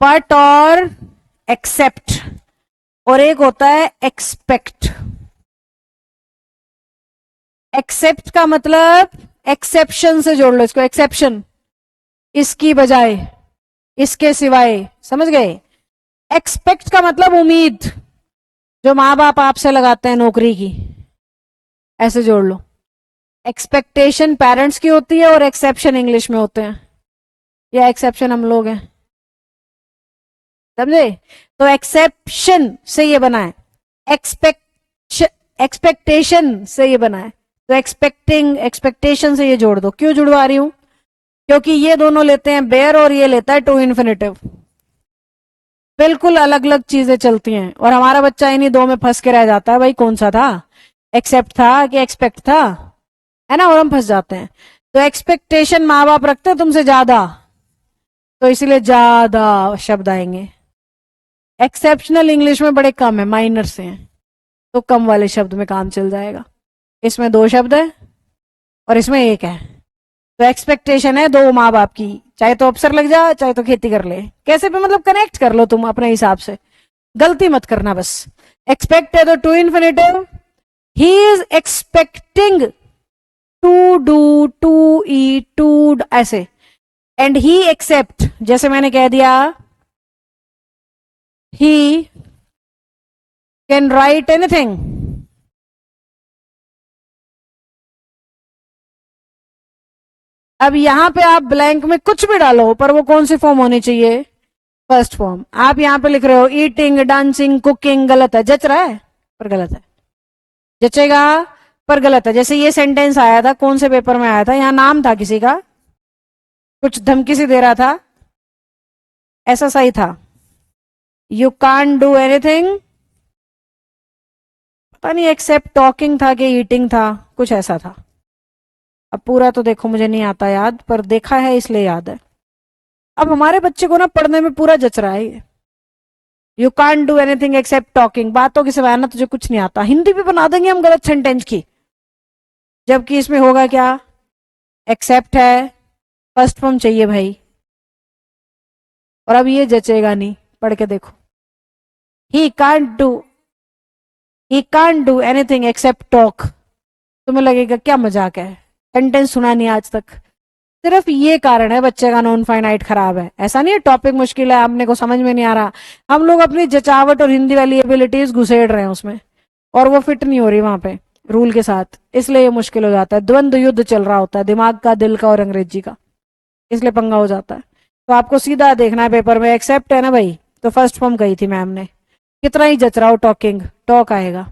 But और accept, और एक होता है एक्सपेक्ट। एक्सेप्ट का मतलब एक्सेप्शन से जोड़ लो इसको, एक्सेप्शन, इसकी बजाय, इसके सिवाय, समझ गए। एक्सपेक्ट का मतलब उम्मीद, जो माँ बाप आपसे लगाते हैं नौकरी की, ऐसे जोड़ लो। एक्सपेक्टेशन पेरेंट्स की होती है और एक्सेप्शन इंग्लिश में होते हैं, या एक्सेप्शन हम लोग हैं, समझे। तो एक्सेप्शन से ये बना है, एक्सपेक्टेशन से ये बना है, तो एक्सपेक्टिंग, एक्सपेक्टेशन से ये जोड़ दो। क्यों जुड़वा रही हूं, क्योंकि ये दोनों लेते हैं बेयर और ये लेता है टू इन्फिनेटिव, बिल्कुल अलग अलग चीजें चलती हैं, और हमारा बच्चा इन्हीं दो में फंस के रह जाता है, भाई कौन सा था, एक्सेप्ट था कि एक्सपेक्ट था, है ना, और हम फंस जाते हैं। तो एक्सपेक्टेशन माँ बाप रखते हैं तुमसे ज्यादा, तो इसीलिए ज्यादा शब्द आएंगे। एक्सेप्शनल इंग्लिश में बड़े कम है, माइनर से हैं, तो कम वाले शब्द में काम चल जाएगा। इसमें 2 शब्द है और इसमें 1 है, तो एक्सपेक्टेशन है 2 माँ बाप की, चाहे तो अफसर लग जा चाहे तो खेती कर ले, कैसे भी मतलब कनेक्ट कर लो तुम अपने हिसाब से, गलती मत करना बस। एक्सपेक्ट है तो to infinitive, he is expecting to do, to eat, to ऐसे, एंड ही एक्सेप्ट, जैसे मैंने कह दिया ही कैन राइट एनीथिंग, अब यहां पे आप ब्लैंक में कुछ भी डालो, पर वो कौन सी फॉर्म होनी चाहिए, फर्स्ट फॉर्म। आप यहां पे लिख रहे हो ईटिंग, डांसिंग, कुकिंग, गलत है, जच रहा है पर गलत है, जचेगा पर गलत है। जैसे ये सेंटेंस आया था, कौन से पेपर में आया था, यहां नाम था किसी का, कुछ धमकी सी दे रहा था, ऐसा सही था, यू कांट डू एनीथिंग, पता नहीं एक्सेप्ट टॉकिंग था कि ईटिंग था, कुछ ऐसा था। अब पूरा तो देखो मुझे नहीं आता याद, पर देखा है इसलिए याद है। अब हमारे बच्चे को ना पढ़ने में पूरा जच रहा है ये, you can't do anything accept talking, बातों की सिवाय ना तुझे कुछ नहीं आता। हिंदी भी बना देंगे हम गलत सेंटेंस की, जबकि इसमें होगा क्या, एक्सेप्ट है, फर्स्ट फॉर्म चाहिए भाई, और अब ये जचेगा नहीं, पढ़ के देखो, he can't do, he can't do anything accept talk, तुम्हें लगेगा क्या मजाक है, सेंटेंस सुना नहीं आज तक। सिर्फ ये कारण है बच्चे का नॉन फाइनाइट खराब है, ऐसा नहीं है टॉपिक मुश्किल है आपने को समझ में नहीं आ रहा, हम लोग अपनी जचावट और हिंदी वाली एबिलिटीज घुसेड़ रहे हैं उसमें, और वो फिट नहीं हो रही वहां पे रूल के साथ, इसलिए ये मुश्किल हो जाता है। द्वंद्व युद्ध चल रहा होता है दिमाग का, दिल का और अंग्रेजी का, इसलिए पंगा हो जाता है। तो आपको सीधा देखना है पेपर में, एक्सेप्ट है ना भाई, तो फर्स्ट फॉर्म कही थी मैम ने, कितना ही जच रहा हो टॉकिंग, टॉक आएगा।